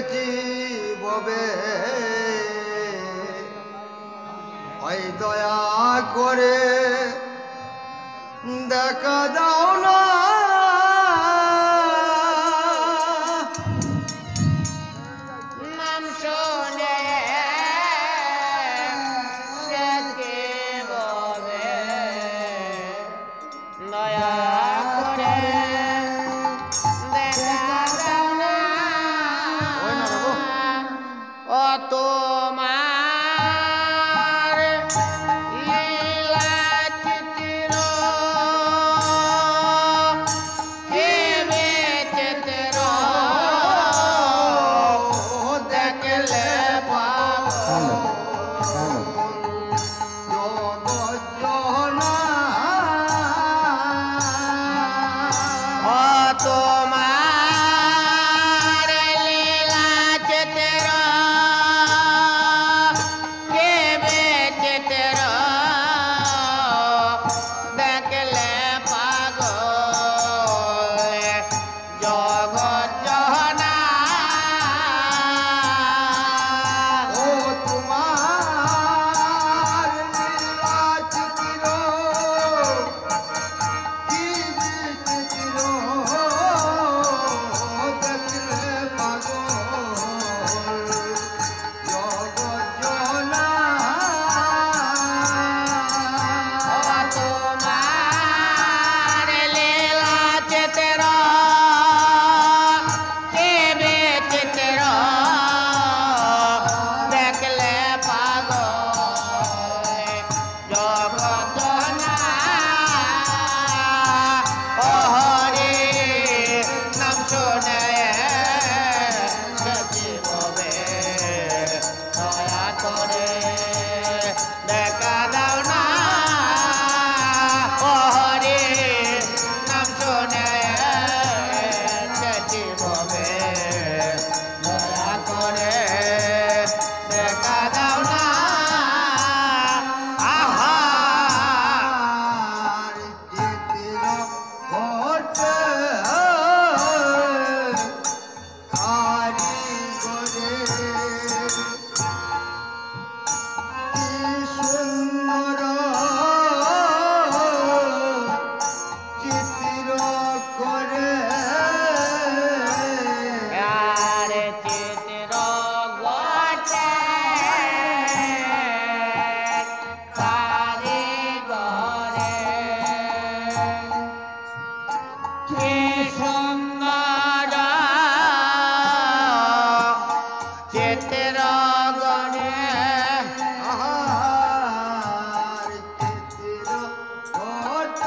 দেখেছি ববে ওই দয়া করে দেখা দাও না নাম শুনে সেকে বলে দয়া করে দেখা দাও না ও তোমার লীলা চিত্র হেবে চিত্র দেখলে পাবো ও তোমার লীলা চিত্র কেবে চিত্র দেখলে পাগল জগৎ জহনা ও তোমার লীলা চিত্র কি বিচিত্র দেখলে পাগল জগৎ জনা তোমার লীলা চিত্র কেবে চিত্র দেখলে পাগল জগৎ জনা ও হরি নাম শুনে সচিব হবে দয়া করে দেখা দাও না ও হরি নাম শুনে সচিব হবে দয়া করে দেখা দাও না আহা চিত্র ঘটে কারিগরে কি সুন্দর চিত্র করে আর চিত্র গটে কারিগরে কি সুন্দর চিত্র গড়ে আহার চিত্র ঘট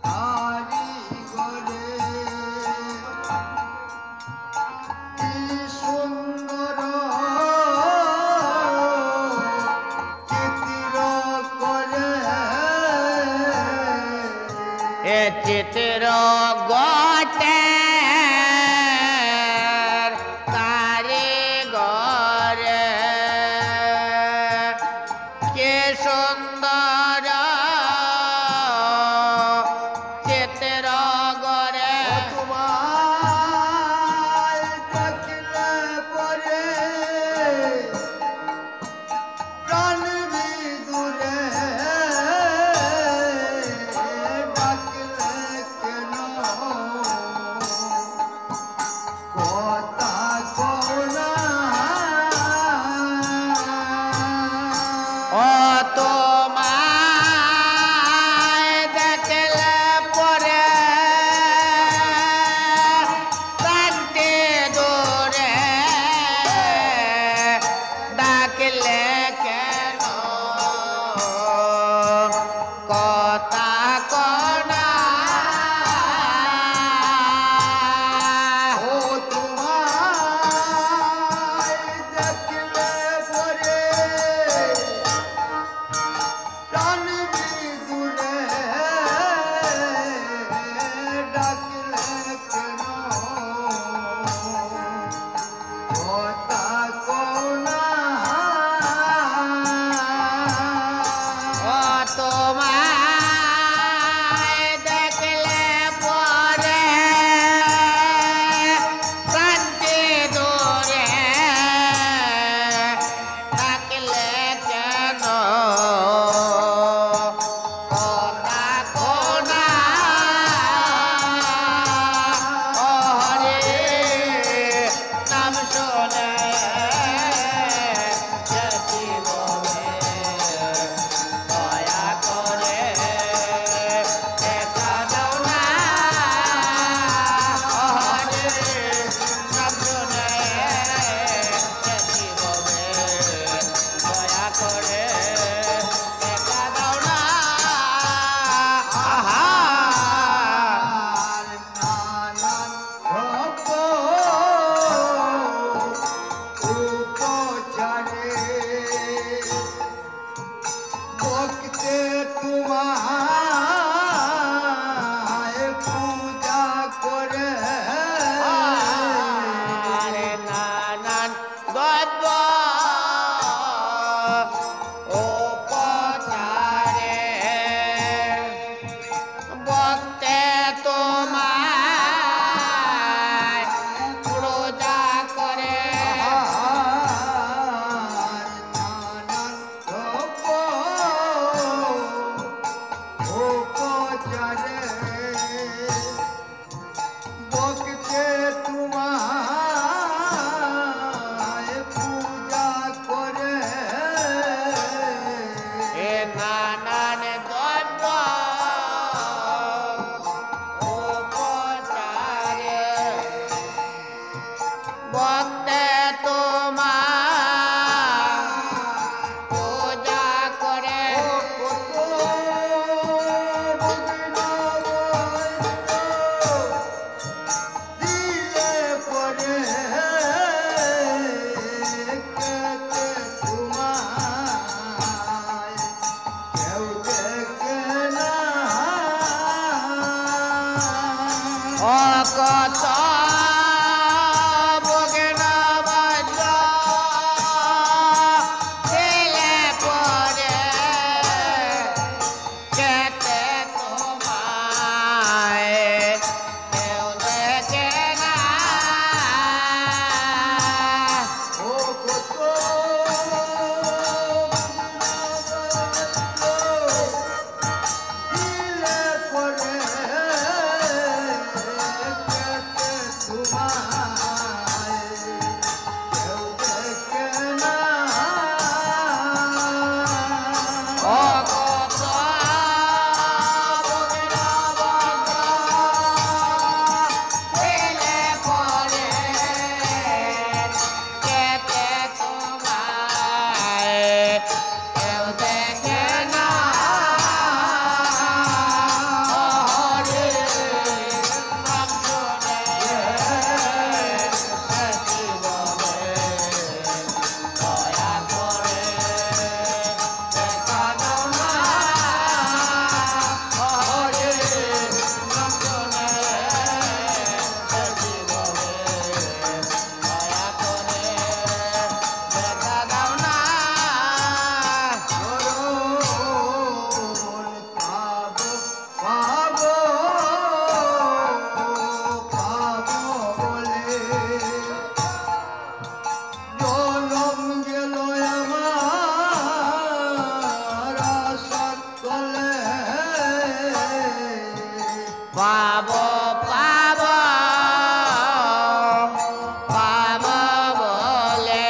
কারিগরে কি সুন্দর চিত্র করে এ চিত্র গটে কারিগরে কে সুন্দর চিত্র গড়ে তোমায় ডাকলে পরে প্রাণ বিদুরে ডাকলে কেন পাব পাব পাব বলে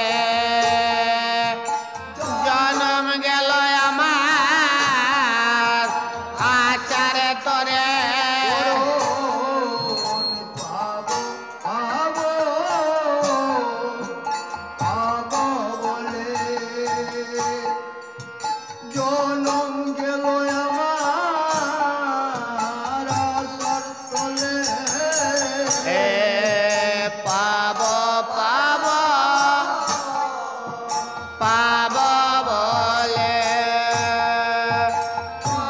জনম গেল আমার আচার তরে পাবো পাবো পাবো বলে জনম গেল আমার আশার তলে এ পাব পাব পাব বলে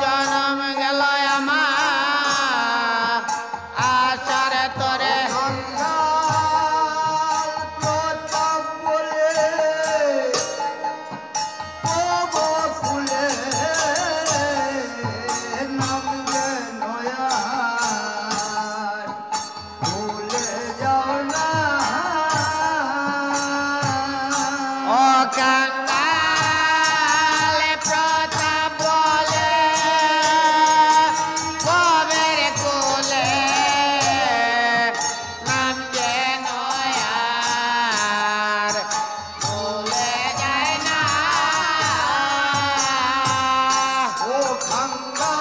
জনম গেল আমার আচার তরে গঙ্গার প্রতাপ বলে প্রভুকুলে নাম যে নয়ার ভুলে যাও না ও কাঙ্গাল প্রতাপ বলে কবের কোলে নাম যে নয়ার ভুলে যায় না ও গঙ্গা